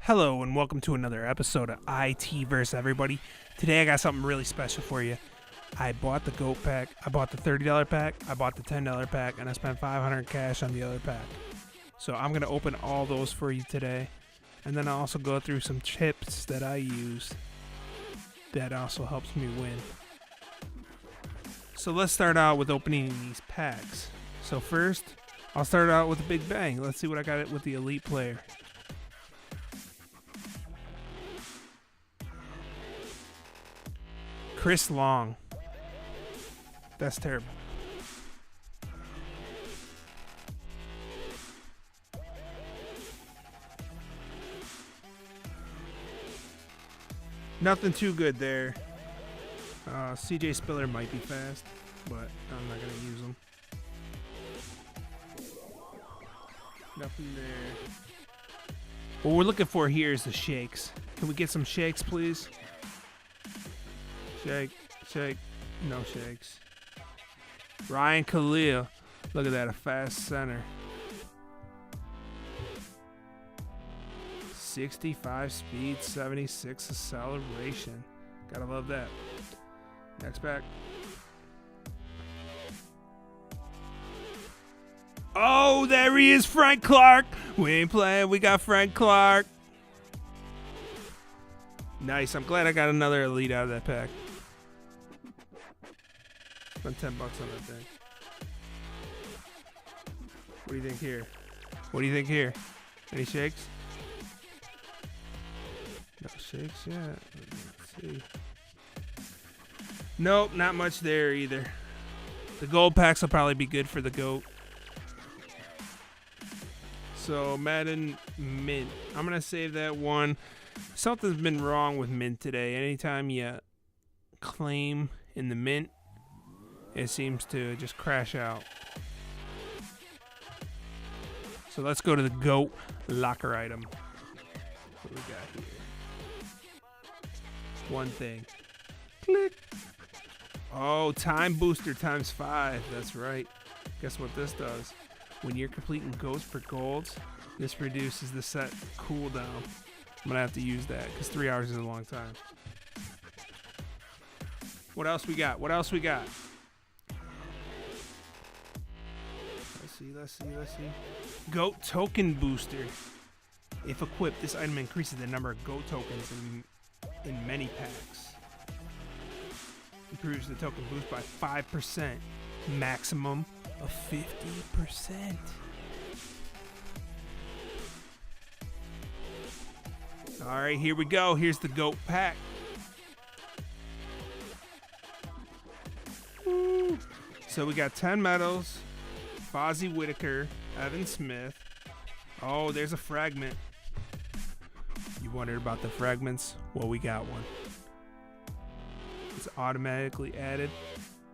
Hello and welcome to another episode of ITvsEverybody. Today I got something really special for you. I bought the G.O.A.T pack, I bought the $30 pack, I bought the $10 pack, and I spent $500 cash on the other pack. So I'm going to open all those for you today. And then I'll also go through some tips that I use that also helps me win. So let's start out with opening these packs. So first, I'll start out with a big bang. Let's see what I got with the elite player. Chris Long. That's terrible. Nothing too good there. CJ Spiller might be fast, but I'm not going to use him. Nothing there. What we're looking for here is the shakes. Can we get some shakes, please? Shake, shake, no shakes. Ryan Khalil, look at that, a fast center. 65 speed, 76 acceleration. Gotta love that. Next pack. Oh, there he is, Frank Clark. We ain't playing, we got Frank Clark. Nice, I'm glad I got another elite out of that pack. Spent $10 on that thing. What do you think here? What do you think here? Any shakes? No shakes yet. Let's see. Nope, not much there either. The gold packs will probably be good for the GOAT. So Madden Mint. I'm gonna save that one. Something's been wrong with Mint today. Anytime you claim in the Mint, it seems to just crash out. So let's go to the GOAT locker item. What do we got here? One thing. Click. Oh, time booster times 5. That's right. Guess what this does? When you're completing GOATs for golds, this reduces the set cooldown. I'm going to have to use that because 3 hours is a long time. What else we got? What else we got? Let's see. GOAT token booster. If equipped, this item increases the number of GOAT tokens in many packs. Improves the token boost by 5%. Maximum of 50%. Alright, here we go. Here's the GOAT pack. Woo. So we got 10 medals. Fozzie Whitaker, Evan Smith. Oh, there's a fragment. You wondered about the fragments? Well, we got one. It's automatically added.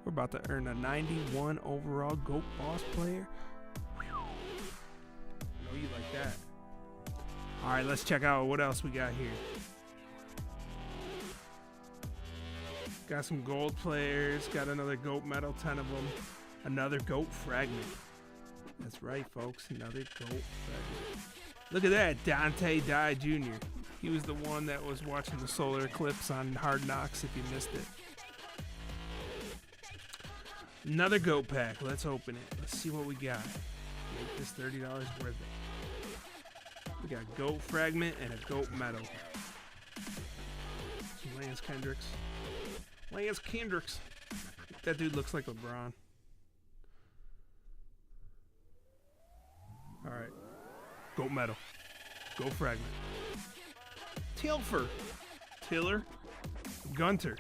We're about to earn a 91 overall GOAT boss player. I know you like that. All right, let's check out what else we got here. Got some gold players. Got another GOAT medal, 10 of them. Another GOAT fragment. That's right, folks. Another GOAT fragment. Look at that. Dante Dye Jr. He was the one that was watching the solar eclipse on Hard Knocks if you missed it. Another GOAT pack. Let's open it. Let's see what we got. Make this $30 worth it. We got GOAT fragment and a GOAT medal. Some Lance Kendricks. Lance Kendricks. That dude looks like LeBron. Alright. GOAT medal. GOAT fragment. Tilfer. Tiller. Gunter.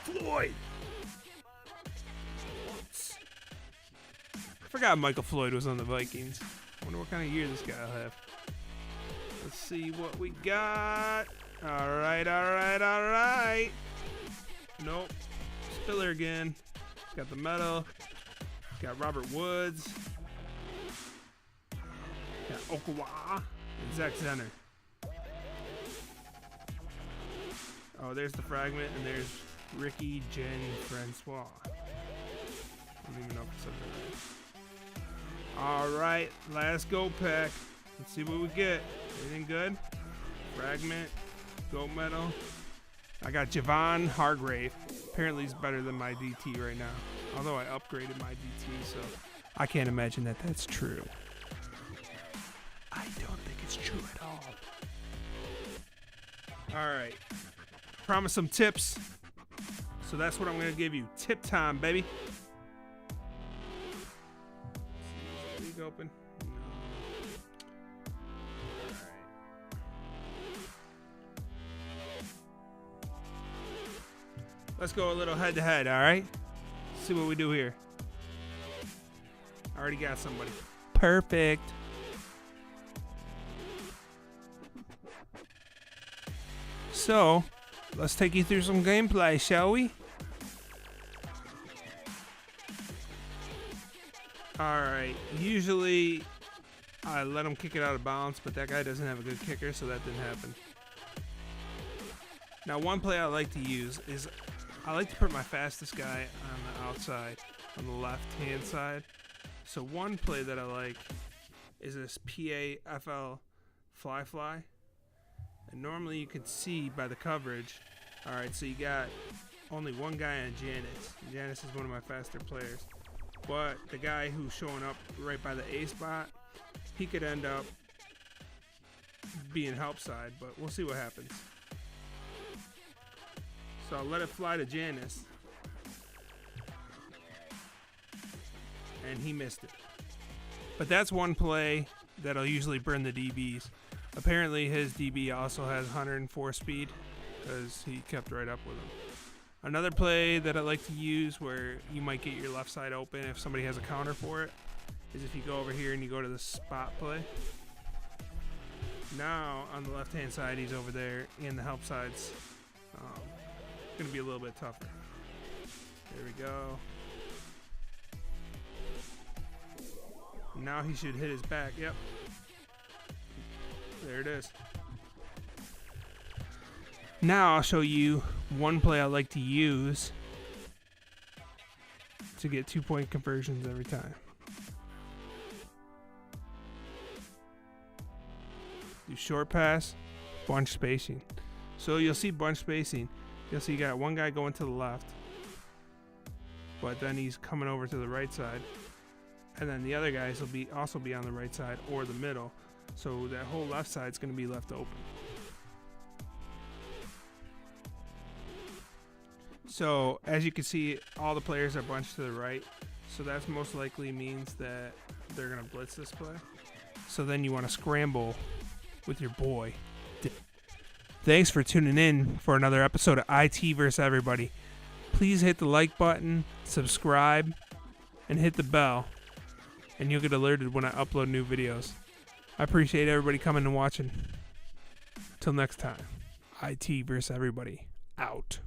Floyd. I forgot Michael Floyd was on the Vikings. I wonder what kind of year this guy will have. Let's see what we got. Alright. Nope. Spiller again. Got the medal. Got Robert Woods. Got Okawa. And Zach Zenner. Oh, there's the fragment, and there's Ricky Jen Francois. I don't even know if it's up there. Alright, last GOAT pack. Let's see what we get. Anything good? Fragment. Gold medal. I got Javon Hargrave. Apparently he's better than my DT right now. Although I upgraded my DT, so I can't imagine that that's true. I don't think it's true at all. Alright. Promise some tips. So that's what I'm going to give you. Tip time, baby. Is the league open? No. Alright. Let's go a little head to head, alright? See what we do here. I already got somebody. Perfect. So, let's take you through some gameplay, shall we? Alright, usually I let him kick it out of bounds, but that guy doesn't have a good kicker, so that didn't happen. Now, one play I like to use is I like to put my fastest guy on the outside, on the left-hand side. So one play that I like is this PAFL fly. And normally you can see by the coverage. Alright, so you got only one guy on Janice. Janice is one of my faster players. But the guy who's showing up right by the A spot, he could end up being help side, but we'll see what happens. So I'll let it fly to Janice. And he missed it. But that's one play that'll usually burn the DBs. Apparently his DB also has 104 speed because he kept right up with him. Another play that I like to use where you might get your left side open if somebody has a counter for it is if you go over here and you go to the spot play. Now on the left hand side he's over there and the help side's going to be a little bit tougher. There we go. Now he should hit his back. Yep. There it is. Now I'll show you one play I like to use to get 2-point conversions every time. Do short pass, bunch spacing. So you'll see bunch spacing. You'll see you got one guy going to the left, but then he's coming over to the right side. And then the other guys will also be on the right side or the middle. So that whole left side is going to be left open. So as you can see, all the players are bunched to the right. So that most likely means that they're going to blitz this play. So then you want to scramble with your boy. Thanks for tuning in for another episode of ITvsEverybody. Please hit the like button, subscribe, and hit the bell. And you'll get alerted when I upload new videos. I appreciate everybody coming and watching. Till next time, ITvsEverybody, out.